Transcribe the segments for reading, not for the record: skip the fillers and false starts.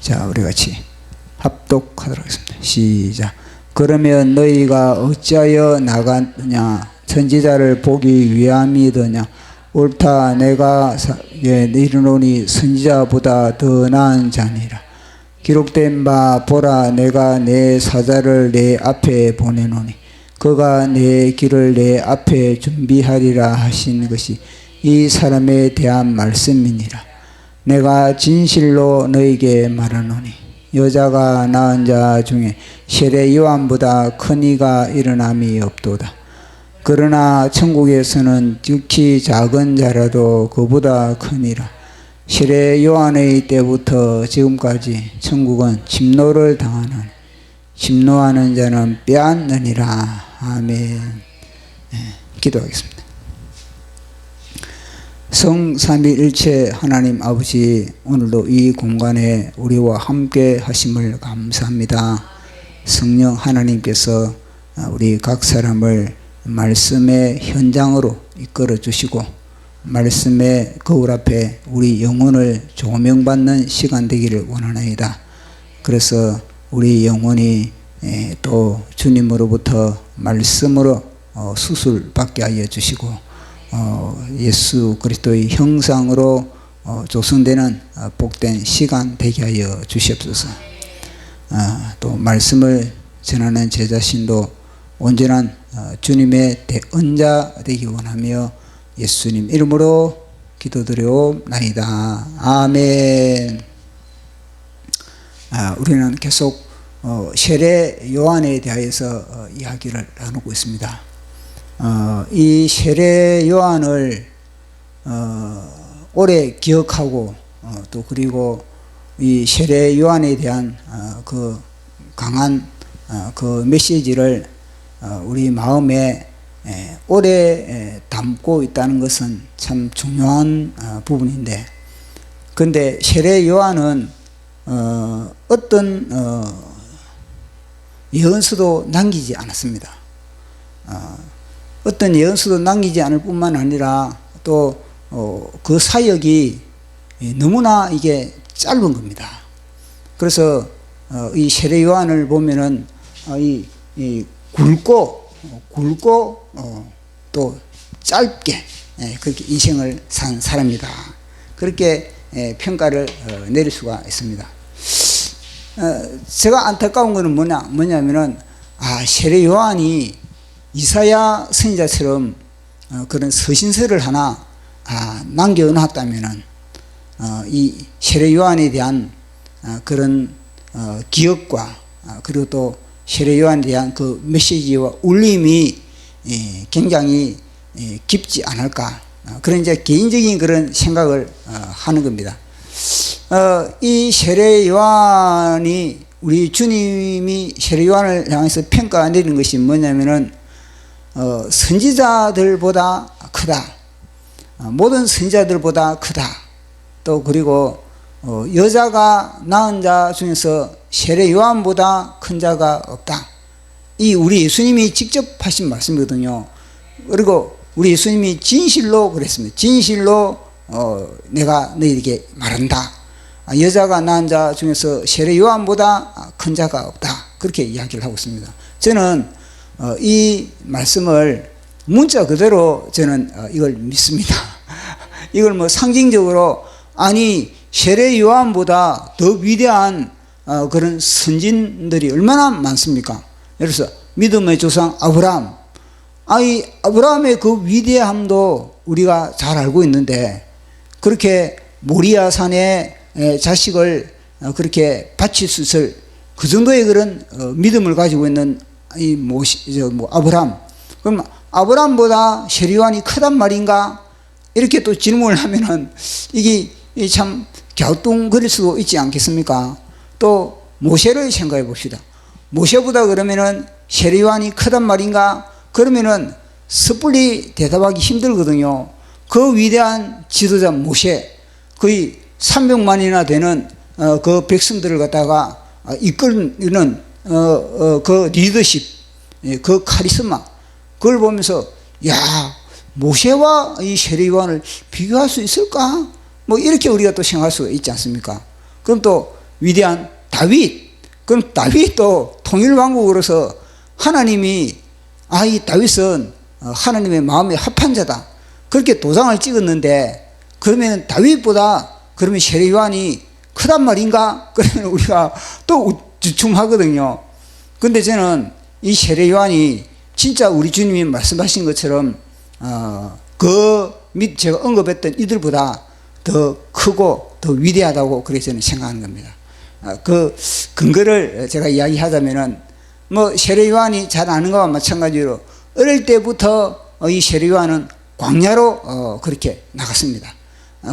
자, 우리 같이 합독하도록 하겠습니다. 시작. 그러면 너희가 어찌하여 나갔느냐? 선지자를 보기 위함이더냐? 옳다. 내가 이르노니 선지자보다 더 나은 자니라. 기록된 바 보라, 내가 내 사자를 내 앞에 보내노니 그가 내 길을 내 앞에 준비하리라 하신 것이 이 사람에 대한 말씀이니라. 내가 진실로 너에게 말하노니 여자가 낳은 자 중에 세례 요한보다 큰 이가 일어남이 없도다. 그러나 천국에서는 극히 작은 자라도 그보다 크니라. 세례 요한의 때부터 지금까지 천국은 침노를 당하는 침노하는 자는 빼앗느니라. 아멘. 기도하겠습니다. 성삼위일체 하나님 아버지, 오늘도 이 공간에 우리와 함께 하심을 감사합니다. 성령 하나님께서 우리 각 사람을 말씀의 현장으로 이끌어 주시고 말씀의 거울 앞에 우리 영혼을 조명받는 시간 되기를 원하나이다. 그래서 우리 영혼이 또 주님으로부터 말씀으로 수술받게 하여 주시고 예수 그리스도의 형상으로 조성되는 복된 시간 되게 하여 주시옵소서. 또 말씀을 전하는 제 자신도 온전한 주님의 대언자 되기 원하며 예수님 이름으로 기도드려옵나이다. 아멘. 우리는 계속 세례 요한에 대해서 이야기를 나누고 있습니다. 이 세례 요한을 오래 기억하고 또 그리고 이 세례 요한에 대한 그 강한 그 메시지를 우리 마음에 오래 담고 있다는 것은 참 중요한 부분인데, 근데 세례 요한은 어떤 예언서도 남기지 않았습니다. 어떤 예언서도 남기지 않을 뿐만 아니라 또 그 사역이 너무나 이게 짧은 겁니다. 그래서 이 세례 요한을 보면은 이 굵고 또 짧게 그렇게 인생을 산 사람이다. 그렇게 평가를 내릴 수가 있습니다. 제가 안타까운 것은 뭐냐면은 세례 요한이 이사야 선지자처럼 그런 서신서를 하나 남겨놨다면은 이 세례 요한에 대한 그런 기억과 그리고 또 세례 요한에 대한 그 메시지와 울림이 굉장히 깊지 않을까, 그런 이제 개인적인 그런 생각을 하는 겁니다. 이 세례 요한이 우리 주님이 세례 요한을 향해서 평가 내리는 것이 뭐냐면은 선지자들보다 크다, 모든 선지자들보다 크다, 또 그리고 여자가 낳은 자 중에서 세례 요한보다 큰 자가 없다. 이 우리 예수님이 직접 하신 말씀이거든요. 그리고 우리 예수님이 진실로 그랬습니다. 진실로 내가 너희에게 말한다. 여자가 낳은 자 중에서 세례 요한보다 큰 자가 없다. 그렇게 이야기를 하고 있습니다. 저는 이 말씀을 문자 그대로 저는 이걸 믿습니다. 이걸 뭐 상징적으로, 아니 세례 요한보다 더 위대한 그런 선진들이 얼마나 많습니까? 예를 들어서 믿음의 조상 아브라함, 아브라함의 그 위대함도 우리가 잘 알고 있는데, 그렇게 모리아 산에 자식을 그렇게 바칠 수 있을 그 정도의 그런 믿음을 가지고 있는 이 아브라함, 그럼 아브라함보다 세례 요한이 크단 말인가? 이렇게 또 질문을 하면은 이게 참 갸우뚱거릴 수도 있지 않겠습니까? 또 모세를 생각해 봅시다. 모세보다 그러면은 세례 요한이 크단 말인가? 그러면은 섣불리 대답하기 힘들거든요. 그 위대한 지도자 모세, 거의 300만이나 되는 그 백성들을 갖다가 이끌는 그 리더십, 그 카리스마, 그걸 보면서 야, 모세와 이 세례 요한을 비교할 수 있을까? 뭐 이렇게 우리가 또 생각할 수가 있지 않습니까? 그럼 또 위대한 다윗. 그럼 다윗도 통일왕국으로서 하나님이 이 다윗은 하나님의 마음에 합한 자다, 그렇게 도장을 찍었는데, 그러면 다윗보다 그러면 세례 요한이 크단 말인가? 그러면 우리가 또 주춤하거든요. 근데 저는 이 세례 요한이 진짜 우리 주님이 말씀하신 것처럼 제가 언급했던 이들보다 더 크고 더 위대하다고 그렇게 저는 생각하는 겁니다. 그 근거를 제가 이야기하자면은 세례 요한이 잘 아는 것과 마찬가지로 어릴 때부터 이 세례 요한은 광야로 그렇게 나갔습니다.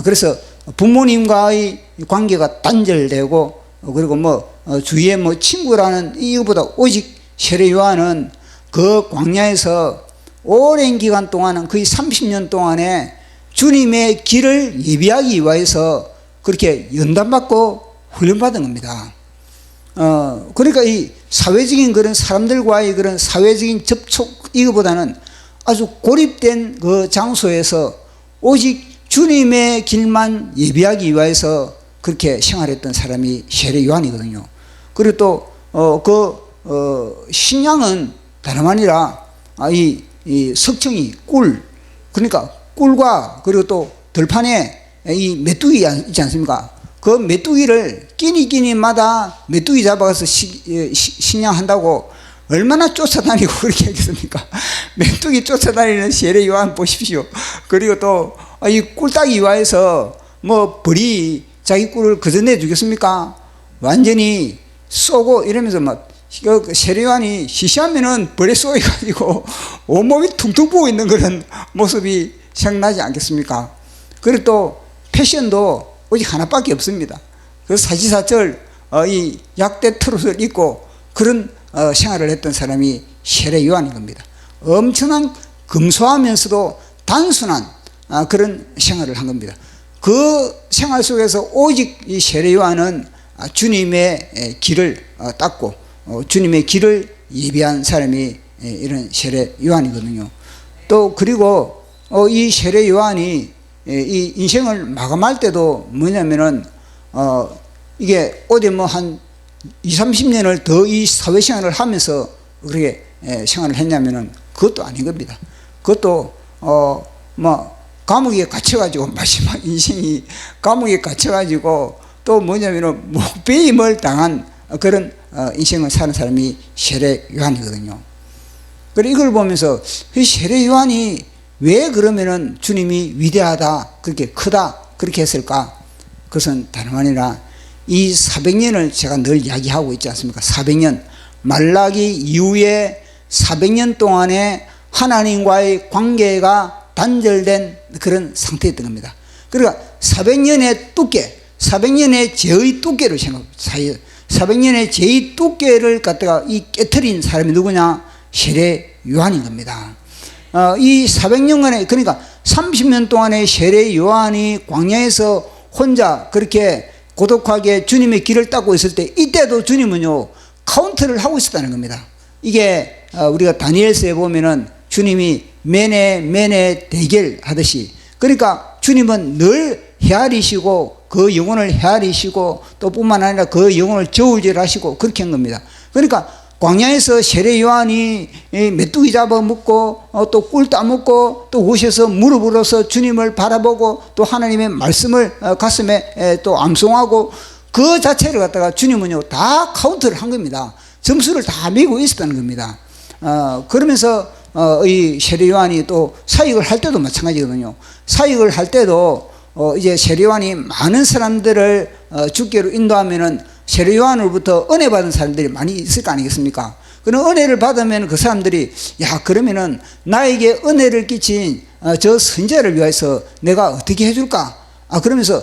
그래서 부모님과의 관계가 단절되고, 그리고 주위에 친구라는 이유보다 오직 세례 요한은 그 광야에서 오랜 기간 동안은 거의 30년 동안에 주님의 길을 예비하기 위해서 그렇게 연단받고 훈련받은 겁니다. 그러니까 이 사회적인 그런 사람들과의 그런 사회적인 접촉, 이거보다는 아주 고립된 그 장소에서 오직 주님의 길만 예비하기 위해서 그렇게 생활했던 사람이 세례 요한이거든요. 그리고 또 신앙은 다름 아니라 이 석청이 꿀, 그러니까 꿀과 그리고 또 들판에 이 메뚜기 있지 않습니까? 그 메뚜기를 끼니마다 메뚜기 잡아가서 신양한다고 얼마나 쫓아다니고 그렇게 하겠습니까? 메뚜기 쫓아다니는 세례 요한 보십시오. 그리고 또 이 꿀따기 위해서 벌이 자기 꿀을 거저내 주겠습니까? 완전히 쏘고 이러면서 세례 요한이 시시하면은 벌에 쏘여가지고 온몸이 퉁퉁 부어 있는 그런 모습이 생각나지 않겠습니까? 그리고 또 패션도 오직 하나밖에 없습니다. 그 사지사철 이 약대 트롯을 입고 그런 생활을 했던 사람이 세례 요한인 겁니다. 엄청난 검소하면서도 단순한 그런 생활을 한 겁니다. 그 생활 속에서 오직 이 세례 요한은 주님의 길을 닦고 주님의 길을 예비한 사람이 이런 세례 요한이거든요. 또 그리고 이 세례 요한이 이 인생을 마감할 때도 뭐냐면은 이게 어디 한 20, 30년을 더 이 사회생활을 하면서 그렇게 생활을 했냐면은 그것도 아닌 겁니다. 그것도 감옥에 갇혀가지고 마지막 인생이 감옥에 갇혀가지고 또 뭐냐면은 목배임을 당한 그런 인생을 사는 사람이 세례 요한이거든요. 그리고 이걸 보면서 이 세례 요한이 왜 그러면은 주님이 위대하다, 그렇게 크다, 그렇게 했을까? 그것은 다름 아니라 이 400년을 제가 늘 이야기하고 있지 않습니까? 400년, 말라기 이후에 400년 동안에 하나님과의 관계가 단절된 그런 상태였던 겁니다. 그러니까 400년의 두께, 400년의 죄의 두께를 생각합니다. 400년의 죄의 두께를 갖다가 깨트린 사람이 누구냐? 세례 요한인 겁니다. 이 400년간의, 그러니까 30년 동안의 세례 요한이 광야에서 혼자 그렇게 고독하게 주님의 길을 닦고 있을 때, 이때도 주님은요 카운트를 하고 있었다는 겁니다. 이게 우리가 다니엘서에 보면은 주님이 매네 대결 하듯이, 그러니까 주님은 늘 헤아리시고 그 영혼을 헤아리시고 또 뿐만 아니라 그 영혼을 저울질하시고 그렇게 한 겁니다. 그러니까 광야에서 세례 요한이 메뚜기 잡아먹고 또 꿀 따먹고 또 오셔서 무릎 꿇어서 주님을 바라보고 또 하나님의 말씀을 가슴에 또 암송하고, 그 자체를 갖다가 주님은요 다 카운트를 한 겁니다. 점수를 다 매고 있었다는 겁니다. 그러면서 이 세례 요한이 또 사역을 할 때도 마찬가지거든요. 사역을 할 때도 이제 세례 요한이 많은 사람들을 주께로 인도하면은 세례 요한으로부터 은혜 받은 사람들이 많이 있을 거 아니겠습니까? 그런 은혜를 받으면 그 사람들이 그러면은 나에게 은혜를 끼친 저 선자를 위해서 내가 어떻게 해줄까? 그러면서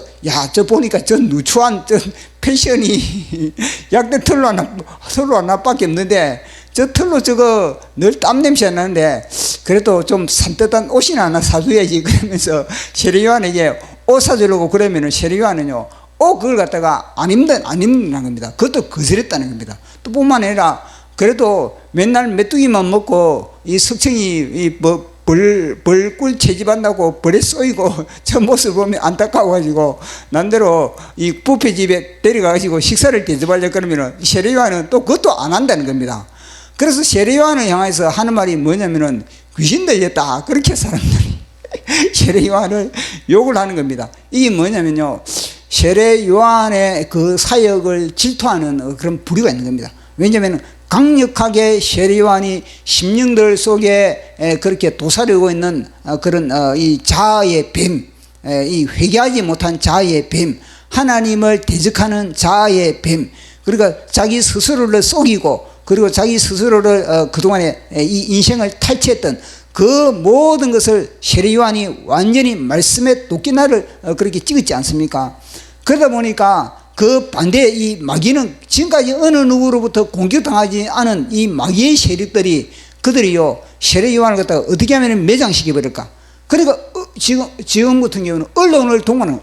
저 보니까 저 누추한 저 패션이 약대 털로 하나밖에 없는데 저 털로 저거 늘 땀 냄새 나는데 그래도 좀 산뜻한 옷이나 하나 사줘야지. 그러면서 세례 요한에게 옷 사주려고 그러면은 세례 요한은요 그걸 갖다가 안 입는다는 겁니다. 그것도 거절했다는 겁니다. 또 뿐만 아니라 그래도 맨날 메뚜기만 먹고 이 석청이 벌꿀 채집한다고 벌에 쏘이고 저 모습 보면 안타까워가지고 난대로 이 뷔페 집에 데려가가지고 식사를 대접하려 그러면은 세례 요한은 또 그것도 안 한다는 겁니다. 그래서 세례 요한을 향해서 하는 말이 뭐냐면은 귀신 들렸다, 그렇게 사람들이 세례 요한을 욕을 하는 겁니다. 이게 뭐냐면요, 세례 요한의 그 사역을 질투하는 그런 부류가 있는 겁니다. 왜냐하면 강력하게 세례 요한이 심령들 속에 그렇게 도사리고 있는 그런 이 자아의 뱀, 이 회개하지 못한 자아의 뱀, 하나님을 대적하는 자아의 뱀, 그러니까 자기 스스로를 속이고 그리고 자기 스스로를 그동안에 이 인생을 탈취했던 그 모든 것을 세례 요한이 완전히 말씀의 도끼날을 그렇게 찍었지 않습니까? 그러다 보니까 그 반대에 이 마귀는 지금까지 어느 누구로부터 공격당하지 않은 이 마귀의 세력들이 그들이요 세례 요한을 갖다가 어떻게 하면 매장시켜 버릴까? 그러니까 지금 같은 경우는 언론을 동원하는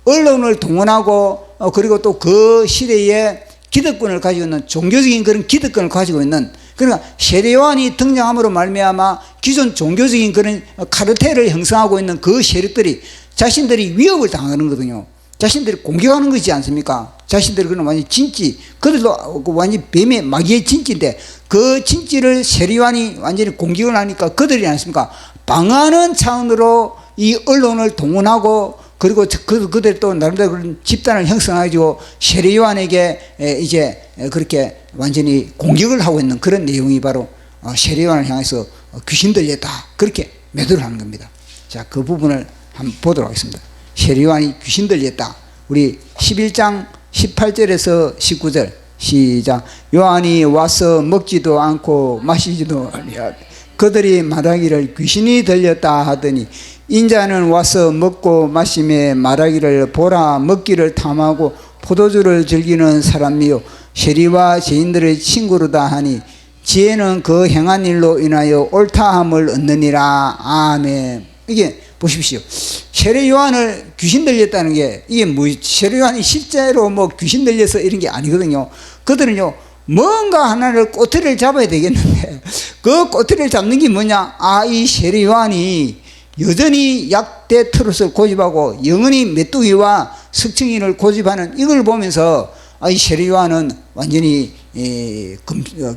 언론을 동원하고 그리고 또 그 시대에 기득권을 가지고 있는 종교적인 그런 기득권을 가지고 있는, 그러니까 세례 요한이 등장함으로 말미암아 기존 종교적인 그런 카르텔을 형성하고 있는 그 세력들이 자신들이 위협을 당하는 거거든요. 자신들이 공격하는 것이지 않습니까? 자신들이 그런 완전 진지, 그들도 완전 뱀의 마귀의 진지인데 그 진지를 세례 요한이 완전히 공격을 하니까 그들이 않습니까? 방어하는 차원으로 이 언론을 동원하고 그리고 그들 또 나름대로 그런 집단을 형성해가지고 세례 요한에게 이제 그렇게 완전히 공격을 하고 있는 그런 내용이 바로 세례 요한을 향해서 귀신 들렸다, 그렇게 매도를 하는 겁니다. 자, 그 부분을 한번 보도록 하겠습니다. 세례 요한이 귀신 들렸다. 우리 11장 18절에서 19절 시작. 요한이 와서 먹지도 않고 마시지도 아니하되 그들이 말하기를 귀신이 들렸다 하더니 인자는 와서 먹고 마시며 말하기를 보라 먹기를 탐하고 포도주를 즐기는 사람이요 세리와 죄인들의 친구로다 하니 지혜는 그 행한 일로 인하여 옳다함을 얻느니라. 아멘. 이게 보십시오. 세례 요한을 귀신 들렸다는 게 이게 뭐 세례 요한이 실제로 뭐 귀신 들려서 이런 게 아니거든요. 그들은요 뭔가 하나를 꼬투리를 잡아야 되겠는데 그 꼬투리를 잡는 게 뭐냐? 아, 이 세례 요한이 여전히 약대 트롯을 고집하고 영원히 메뚜기와 석청이를 고집하는 이걸 보면서 이 세례 요한은 완전히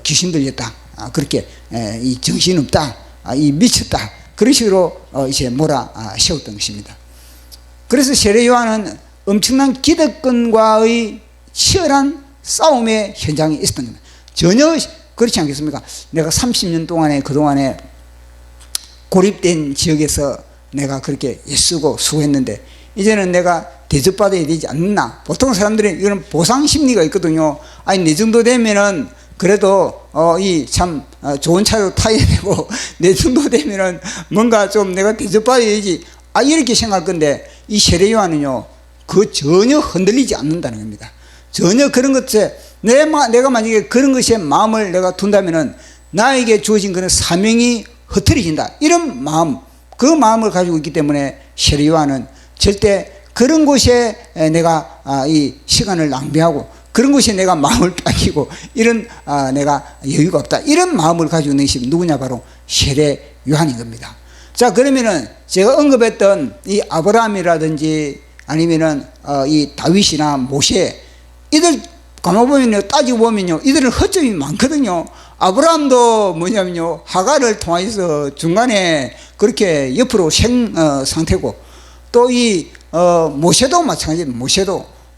귀신 들렸다, 그렇게 이 정신없다, 이 미쳤다, 그런 식으로 이제 몰아세웠던 것입니다. 그래서 세례 요한은 엄청난 기득권과의 치열한 싸움의 현장에 있었던 겁니다. 전혀 그렇지 않겠습니까? 내가 30년 동안에 그동안에 고립된 지역에서 내가 그렇게 애쓰고 수고했는데 이제는 내가 대접받아야 되지 않나? 보통 사람들이 이런 보상 심리가 있거든요. 아니, 내 정도 되면은 그래도 이 참 좋은 차로 타야 되고 내 정도 되면은 뭔가 좀 내가 대접받아야지, 이렇게 생각할 건데 이 세례 요한은요 그 전혀 흔들리지 않는다는 겁니다. 전혀 그런 것에 내가 만약에 그런 것에 마음을 내가 둔다면은 나에게 주어진 그런 사명이 흐트러진다, 이런 마음, 그 마음을 가지고 있기 때문에 세례 요한은 절대 그런 곳에 내가 이 시간을 낭비하고 그런 곳에 내가 마음을 뺏기고 이런 내가 여유가 없다, 이런 마음을 가지고 있는 것이 누구냐? 바로 세례 요한인 겁니다. 자, 그러면은 제가 언급했던 이 아브라함이라든지 아니면은 이 다윗이나 모세, 이들 가만 보면요, 따지고 보면요, 이들은 허점이 많거든요. 아브라함도 뭐냐면요, 하갈을 통해서 중간에 그렇게 옆으로 상태고, 또 이 모세도 마찬가지입니다.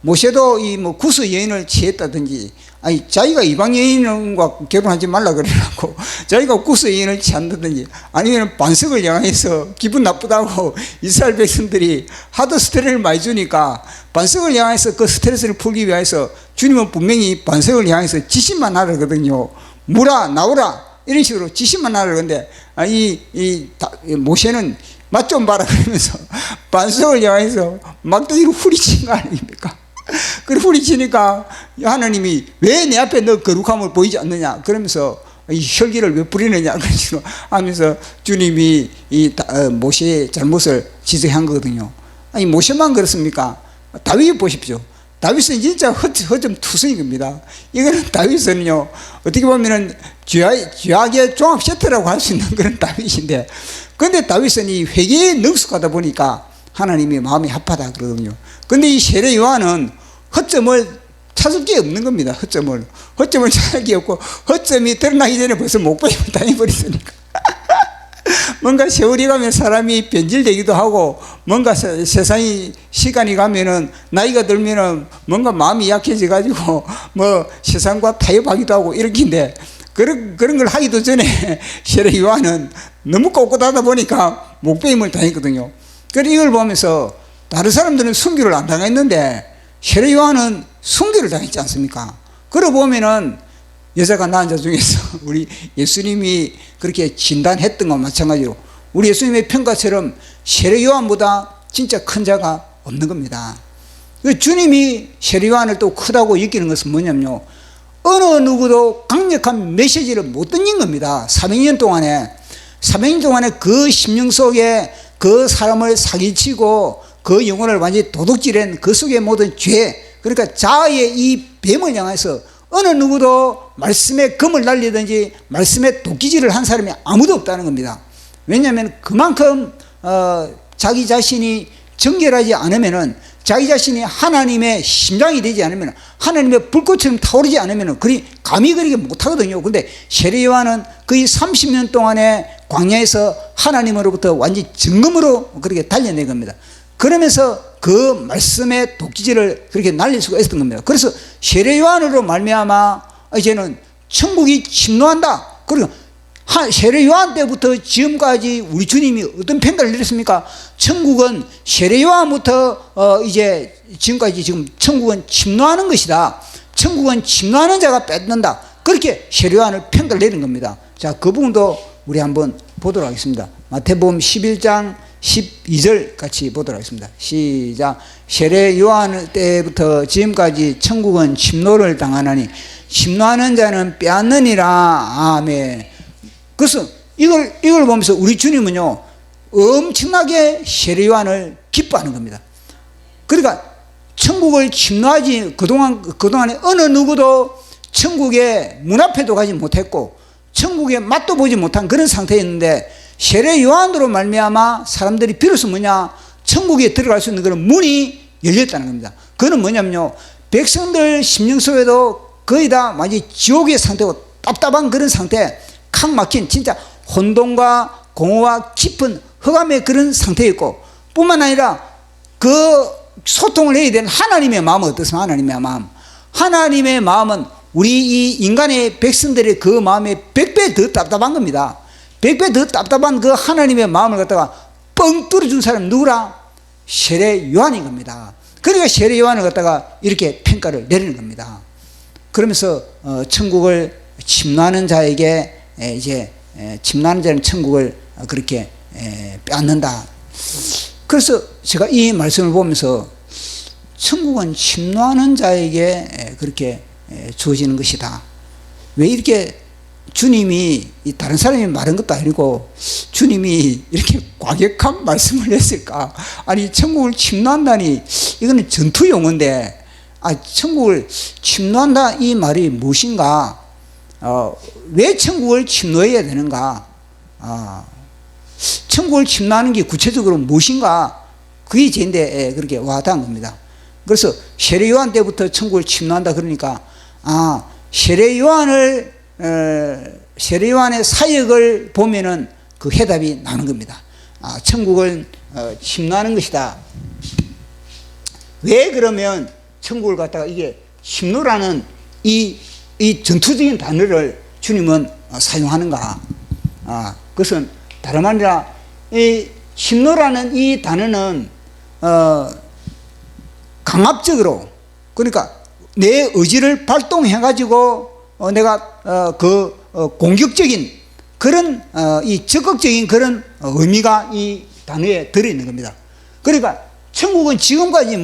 모세도 이 뭐 구스 여인을 취했다든지, 아니 자기가 이방 여인과 결혼하지 말라 그래갖고 자기가 구스 여인을 취한다든지, 아니면 반석을 향해서 기분 나쁘다고 이스라엘 백성들이 하도 스트레스를 많이 주니까 반석을 향해서 그 스트레스를 풀기 위해서 주님은 분명히 반석을 향해서 지시만 하라 그러거든요. 무라 나오라 이런 식으로 지시만 하라 그러는데 모세는 맛 좀 봐라 그러면서 반석을 향해서 막대기로 후리친 거 아닙니까? 그 후리치니까 하나님이 왜 내 앞에 너 거룩함을 보이지 않느냐 그러면서 이 혈기를 왜 뿌리느냐 그런 식으로 하면서 주님이 모세의 잘못을 지적한 거거든요. 아니 모세만 그렇습니까? 다윗 보십시오. 다윗은 진짜 허점 투성인 겁니다. 이거는 다윗은요, 어떻게 보면은 죄악의 종합 세트라고 할 수 있는 그런 다윗인데, 근데 다윗은 이 회개에 능숙하다 보니까 하나님이 마음이 합하다 그러거든요. 근데 이 세례 요한은 허점을 찾을 게 없는 겁니다. 허점을 찾을 게 없고, 허점이 드러나기 전에 벌써 목베임을 당해버렸으니까. 뭔가 세월이 가면 사람이 변질되기도 하고, 뭔가 세상이 시간이 가면은 나이가 들면은 뭔가 마음이 약해져 가지고 뭐 세상과 타협하기도 하고 이렇게인데, 그런 걸 하기도 전에 세례 요한은 너무 꼿꼿하다 보니까 목베임을 당했거든요. 그래서 이걸 보면서 다른 사람들은 순교를 안 당했는데 세례 요한은 순교를 당했지 않습니까? 그러고 보면은 여자가 낳은 자 중에서 우리 예수님이 그렇게 진단했던 것과 마찬가지로 우리 예수님의 평가처럼 세례 요한보다 진짜 큰 자가 없는 겁니다. 주님이 세례 요한을 또 크다고 여기는 것은 뭐냐면요, 어느 누구도 강력한 메시지를 못 던진 겁니다. 300년 동안에 그 심령 속에 그 사람을 사기치고 그 영혼을 완전히 도둑질한 그 속의 모든 죄, 그러니까 자아의 이 뱀을 향해서 어느 누구도 말씀에 금을 날리든지 말씀에 도끼질을 한 사람이 아무도 없다는 겁니다. 왜냐하면 그만큼 자기 자신이 정결하지 않으면은, 자기 자신이 하나님의 심장이 되지 않으면, 하나님의 불꽃처럼 타오르지 않으면 그리 감히 그렇게 못하거든요. 근데 세례 요한은 거의 30년 동안의 광야에서 하나님으로부터 완전히 증거으로 그렇게 달려낸 겁니다. 그러면서 그 말씀의 도끼질을 그렇게 날릴 수가 있었던 겁니다. 그래서 세례 요한으로 말미암아 이제는 천국이 침노한다. 그리고 세례 요한 때부터 지금까지 우리 주님이 어떤 평가를 내렸습니까? 천국은 세례 요한부터 이제 지금까지 지금 천국은 침노하는 것이다. 천국은 침노하는 자가 뺏는다. 그렇게 세례 요한을 평가를 내린 겁니다. 자, 그 부분도 우리 한번 보도록 하겠습니다. 마태복음 11장 12절 같이 보도록 하겠습니다. 시작. 세례 요한 때부터 지금까지 천국은 침노를 당하나니 침노하는 자는 빼앗느니라. 아멘. 그래서 이걸 보면서 우리 주님은요, 엄청나게 세례 요한을 기뻐하는 겁니다. 그러니까 천국을 침노하지, 그동안에 어느 누구도 천국의 문 앞에도 가지 못했고 천국의 맛도 보지 못한 그런 상태였는데, 세례 요한으로 말미암아 사람들이 비로소 천국에 들어갈 수 있는 그런 문이 열렸다는 겁니다. 그거는 뭐냐면요, 백성들 심령 속에도 거의 다 완전히 지옥의 상태고 답답한 그런 상태, 칵 막힌 진짜 혼돈과 공허와 깊은 흑암의 그런 상태였고, 뿐만 아니라 그 소통을 해야 되는 하나님의 마음은 어떻습니까? 하나님의 마음은 우리 이 인간의 백성들의 그 마음에 100배 더 답답한 겁니다. 100배 더 답답한 그 하나님의 마음을 갖다가 뻥 뚫어준 사람은 누구라? 세례 요한인 겁니다. 그러니까 세례 요한을 갖다가 이렇게 평가를 내리는 겁니다. 그러면서 천국을 침노하는 자에게 이제 침노하는 자는 천국을 그렇게 빼앗는다. 그래서 제가 이 말씀을 보면서 천국은 침노하는 자에게 그렇게 주어지는 것이다. 왜 이렇게 주님이 다른 사람이 말한 것도 아니고 주님이 이렇게 과격한 말씀을 했을까? 아니, 천국을 침노한다니 이거는 전투 용어인데, 천국을 침노한다 이 말이 무엇인가? 왜 천국을 침노해야 되는가? 천국을 침노하는 게 구체적으로 무엇인가? 그게 제인데 그렇게 와닿은 겁니다. 그래서 세례 요한 때부터 천국을 침노한다 그러니까, 세례 요한의 사역을 보면은 그 해답이 나오는 겁니다. 천국을 침노하는 것이다. 왜 그러면 천국을 갖다가 이게 침노라는 이 전투적인 단어를 주님은 사용하는가? 그것은 다름 아니라 이 침노라는 이 단어는 강압적으로, 그러니까 내 의지를 발동해 가지고 내가 공격적인 그런 이 적극적인 그런 의미가 이 단어에 들어있는 겁니다. 그러니까 천국은 지금까지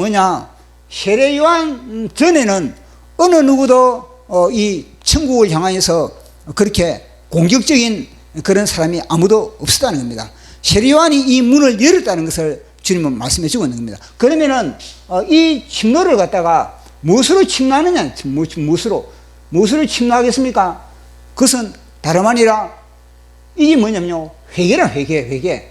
세례 요한 전에는 어느 누구도 이 천국을 향하여서 그렇게 공격적인 그런 사람이 아무도 없었다는 겁니다. 세례 요한이 이 문을 열었다는 것을 주님은 말씀해 주고 있는 겁니다. 그러면은 이 침노를 갖다가 무엇으로 침노하느냐? 무엇으로 침노하겠습니까? 그것은 다름 아니라 이게 뭐냐면요, 회개란 회개.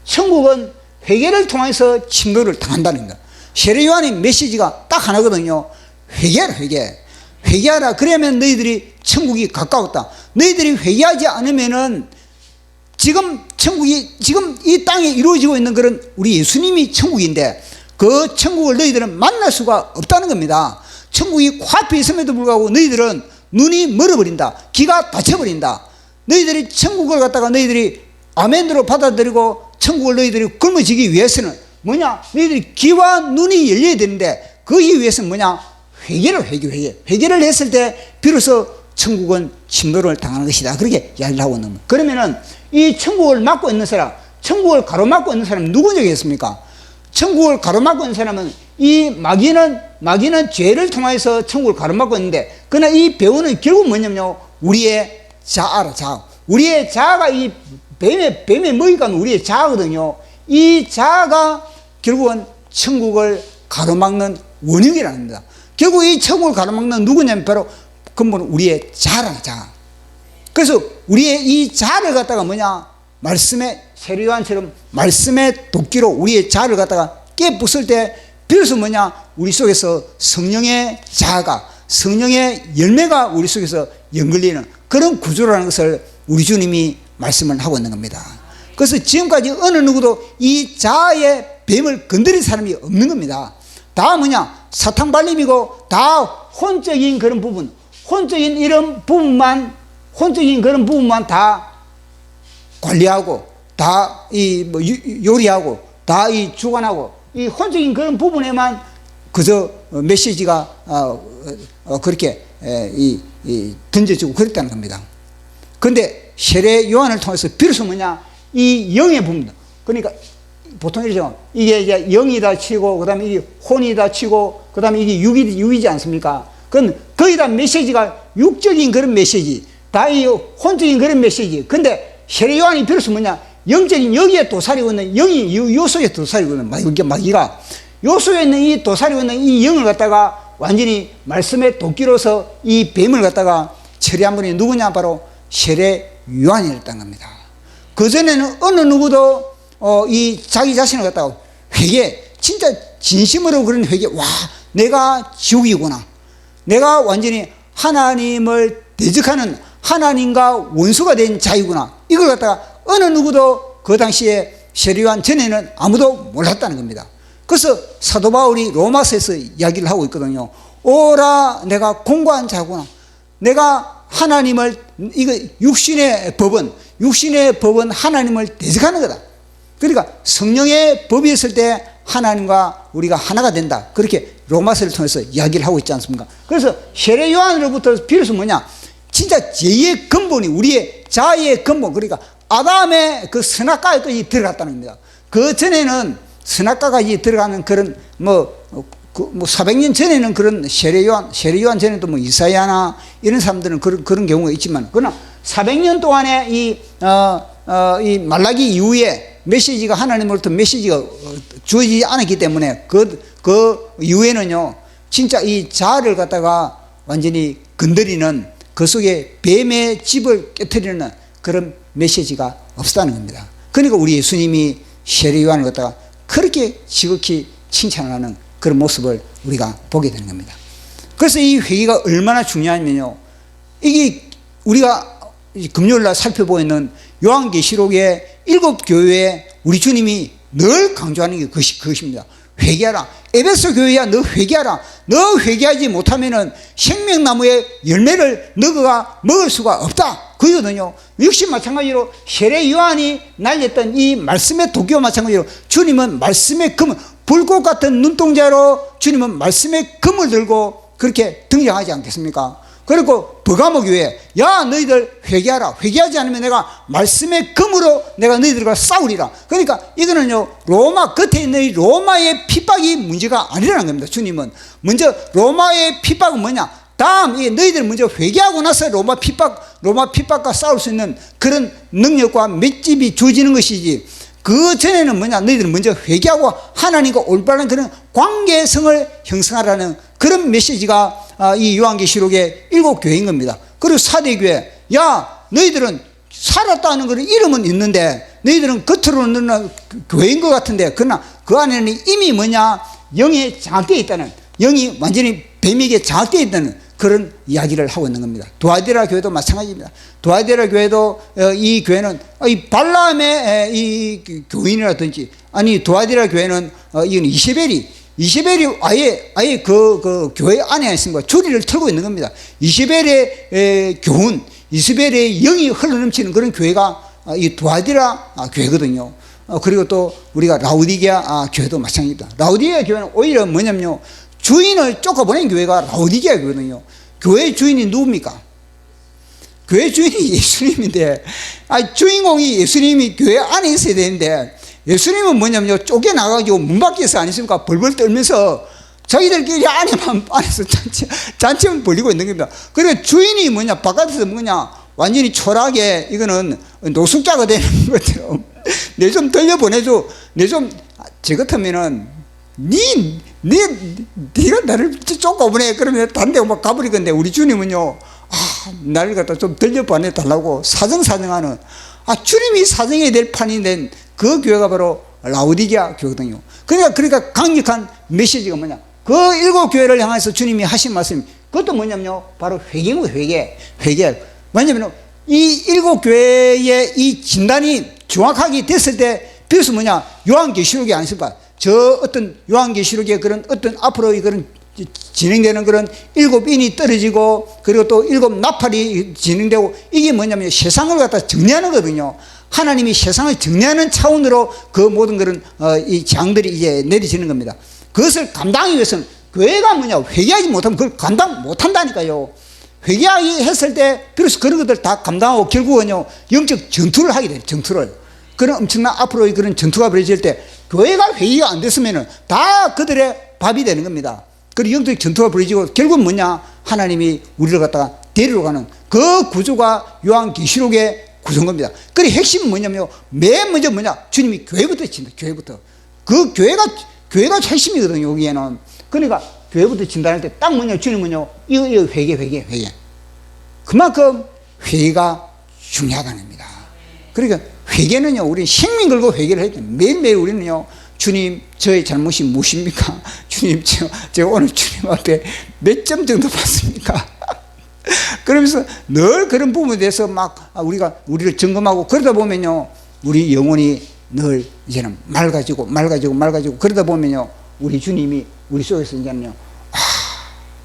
천국은 회개를 통해서 침노를 당한다는 겁니다. 세례 요한의 메시지가 딱 하나거든요. 회개하라, 회개하라. 그러면 너희들이 천국이 가까웠다. 너희들이 회개하지 않으면은 지금 천국이 지금 이 땅에 이루어지고 있는 그런 우리 예수님이 천국인데 그 천국을 너희들은 만날 수가 없다는 겁니다. 천국이 코앞에 있음에도 불구하고 너희들은 눈이 멀어버린다. 귀가 닫혀버린다. 너희들이 천국을 갖다가 너희들이 아멘으로 받아들이고 천국을 너희들이 굶어지기 위해서는 뭐냐? 너희들이 귀와 눈이 열려야 되는데 거기 위해서는 뭐냐? 회개를 했을 때 비로소 천국은 침노를 당하는 것이다. 그렇게 이야기를 하고 있는 거예요. 그러면은 이 천국을 막고 있는 사람, 천국을 가로막고 있는 사람은 누구냐겠습니까? 천국을 가로막고 있는 사람은 이 마귀는 죄를 통해서 천국을 가로막고 있는데, 그러나 이 배우는 결국 뭐냐면요, 우리의 자아라, 자아. 우리의 자아가 이 뱀의 먹이가 우리의 자아거든요. 이 자아가 결국은 천국을 가로막는 원흉이라는 겁니다. 결국 이 천국을 가로막는 누구냐면 바로 근본은 우리의 자아라, 자아. 그래서 우리의 이 자아를 갖다가 뭐냐, 말씀의 세례 요한처럼 말씀의 도끼로 우리의 자아를 갖다가 깨부술 때 비로소 뭐냐, 우리 속에서 성령의 자아가, 성령의 열매가 우리 속에서 연결되는 그런 구조라는 것을 우리 주님이 말씀을 하고 있는 겁니다. 그래서 지금까지 어느 누구도 이 자아의 뱀을 건드린 사람이 없는 겁니다. 다 뭐냐, 사탕 발림이고 다 혼적인 그런 부분, 혼적인 그런 부분만 다 관리하고 다 요리하고 다 주관하고 이 혼적인 그런 부분에만 그저 메시지가 그렇게 던져지고 그랬다는 겁니다. 그런데 세례 요한을 통해서 비로소 뭐냐, 이 영의 부분, 그러니까 보통 이러죠. 이게 이제 영이다 치고 그다음에 이게 혼이다 치고 그다음에 이게 육이지 않습니까? 그건 거의 다 메시지가 육적인 그런 메시지, 다 이 혼적인 그런 메시지. 근데 세례 요한이 비로소 뭐냐, 영적인 여기에 도사리고 있는 영이 요 속에 도사리고 있는 마귀가 요 속에 있는 이 도사리고 있는 이 영을 갖다가 완전히 말씀의 도끼로서 이 뱀을 갖다가 처리한 분이 누구냐, 바로 세례 요한이었다는 겁니다. 그전에는 어느 누구도 이 자기 자신을 갖다가 진짜 진심으로 그런 회개, 와, 내가 지옥이구나, 내가 완전히 하나님을 대적하는 하나님과 원수가 된 자이구나, 이걸 갖다가 어느 누구도 그 당시에 세례 요한 전에는 아무도 몰랐다는 겁니다. 그래서 사도 바울이 로마서에서 이야기를 하고 있거든요. 오라, 내가 공고한 자구나. 내가 하나님을, 이거 육신의 법은 하나님을 대적하는 거다. 그러니까 성령의 법이 있을 때 하나님과 우리가 하나가 된다. 그렇게 로마서를 통해서 이야기를 하고 있지 않습니까? 그래서 세례 요한으로부터 비로소 뭐냐, 진짜 죄의 근본이 우리의 자아의 근본, 그러니까 아담의 그 선악과까지 들어갔다는 겁니다. 그 전에는 선악과까지 들어가는 그런 400년 전에는 그런 세례 요한 전에도 이사야나 이런 사람들은 그런 경우가 있지만, 그러나 400년 동안에 이 말라기 이후에 메시지가, 하나님으로부터 메시지가 주어지지 않았기 때문에 그 이후에는요, 진짜 이 자아를 갖다가 완전히 건드리는, 그 속에 뱀의 집을 깨트리는 그런 메시지가 없었다는 겁니다. 그러니까 우리 예수님이 세례 요한을 갖다가 그렇게 지극히 칭찬하는 그런 모습을 우리가 보게 되는 겁니다. 그래서 이 회개가 얼마나 중요하냐면요, 이게 우리가 금요일날 살펴보고 있는 요한계시록의 7교회에 우리 주님이 늘 강조하는 게 그것입니다. 회개하라. 에베소 교회야, 너 회개하라. 너 회개하지 못하면은 생명나무의 열매를 너가 먹을 수가 없다. 그거거든요. 역시 마찬가지로 세례 요한이 날렸던 이 말씀의 도끼와 마찬가지로 주님은 말씀의 금, 불꽃 같은 눈동자로 주님은 말씀의 금을 들고 그렇게 등장하지 않겠습니까? 그리고 버가모 교회, 야, 너희들 회개하라. 회개하지 않으면 내가 말씀의 금으로 내가 너희들과 싸우리라. 그러니까 이거는요, 로마 겉에 있는 이 로마의 핍박이 문제가 아니라는 겁니다. 주님은 먼저 로마의 핍박은 뭐냐, 다음 이 너희들 먼저 회개하고 나서 로마 핍박과 싸울 수 있는 그런 능력과 맷집이 주어지는 것이지, 그 전에는 뭐냐, 너희들은 먼저 회개하고 하나님과 올바른 그런 관계성을 형성하라는 그런 메시지가 이 요한계시록의 7교회인 겁니다. 그리고 사대교회, 야, 너희들은 살았다는 그런 이름은 있는데 너희들은 겉으로는 교회인 것 같은데 그러나 그 안에는 이미 뭐냐 영에 장악되어 있다는, 영이 완전히 뱀에게 장악되어 있다는 그런 이야기를 하고 있는 겁니다. 두아디라 교회도 마찬가지입니다. 두아디라 교회도 이 교회는 이 발람의 이 교인이라든지 아니 두아디라 교회는 이건 이세벨이 아예 그 교회 안에 있습니다. 주리를 틀고 있는 겁니다. 이세벨의 교훈, 이세벨의 영이 흘러넘치는 그런 교회가 이 두아디라 교회거든요. 그리고 또 우리가 라우디게아 교회도 마찬가지입니다. 라우디게아 교회는 오히려 뭐냐면요, 주인을 쫓아보낸 교회가 라우디게아 교회거든요. 교회 주인이 누굽니까? 교회 주인이 예수님인데, 주인공이 예수님이 교회 안에 있어야 되는데, 예수님은 뭐냐면요, 쫓겨나가지고 문 밖에서 아니십니까? 벌벌 떨면서 자기들끼리 안에서 잔치만 벌리고 있는 겁니다. 그리고 주인이 뭐냐, 바깥에서 뭐냐, 완전히 초라하게 이거는 노숙자가 되는 것처럼 내 좀 돌려보내줘. 저 같으면은 네가 나를 쫓아보내. 그러면 다른 데 막 가버리건데 우리 주님은요, 나를 갖다 좀 돌려보내달라고 사정하는, 주님이 사정해야 될 판이 된 그 교회가 바로 라우디게아 교회거든요. 그러니까 강력한 메시지가 뭐냐, 그 7 교회를 향해서 주님이 하신 말씀, 그것도 뭐냐면요, 바로 회개고 회개. 왜냐면 이 7 교회의 이 진단이 정확하게 됐을 때 비로소 뭐냐, 요한계시록이 아니십니까? 저 어떤 요한계시록의 그런 어떤 앞으로 그런 진행되는 그런 7인이 떨어지고 그리고 또 7 나팔이 진행되고, 이게 뭐냐면 세상을 갖다 정리하는 거거든요. 하나님이 세상을 정리하는 차원으로 그 모든 그런 이 장들이 이제 내려지는 겁니다. 그것을 감당하기 위해서는 교회가 뭐냐, 회개하지 못하면 그걸 감당 못한다니까요. 회개하기 했을 때 비로소 그런 것들 다 감당하고 결국은요, 영적 전투를 하게 돼요. 전투를. 그런 엄청난 앞으로 그런 전투가 벌어질 때 교회가 회개가 안 됐으면은 다 그들의 밥이 되는 겁니다. 그리고 영적 전투가 벌어지고 결국은 뭐냐, 하나님이 우리를 갖다가 데리러 가는 그 구조가 요한계시록의 구조인 겁니다. 그리고 핵심은 뭐냐면요, 맨 먼저 뭐냐, 주님이 교회부터 친다. 교회부터. 그 교회가 핵심이거든요, 여기에는. 그러니까 교회부터 진단할 때 딱 뭐냐, 주님은요, 이거 회개. 그만큼 회개가 중요하다는 겁니다. 그러니까 회개는요, 우리 생명 걸고 회개를 해야 돼요. 매일매일 우리는요, 주님, 저의 잘못이 무엇입니까? 주님, 제가 오늘 주님 앞에 몇 점 정도 받습니까? 그러면서 늘 그런 부분에 대해서 막 우리를 점검하고 그러다 보면요, 우리 영혼이 늘 이제는 맑아지고 그러다 보면요, 우리 주님이 우리 속에서 이제는요,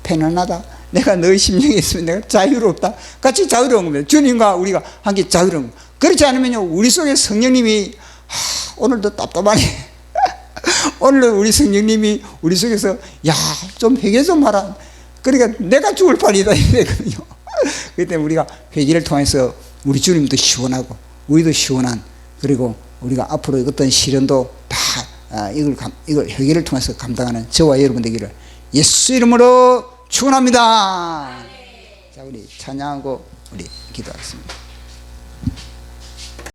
편안하다. 내가 너의 심령에 있으면 내가 자유롭다. 같이 자유로운 겁니다. 주님과 우리가 함께 자유로운 겁니다. 그렇지 않으면요, 우리 속에 성령님이 오늘도 답답하네. 오늘 우리 성령님이 우리 속에서 좀 회개 좀 하라. 그러니까 내가 죽을 판이다 이거든요. 그렇기 때문에 우리가 회개를 통해서 우리 주님도 시원하고 우리도 시원한, 그리고 우리가 앞으로 어떤 시련도 다 이걸 회개를 통해서 감당하는 저와 여러분 되기를 예수 이름으로 축원합니다. 자, 우리 찬양하고 우리 기도하겠습니다.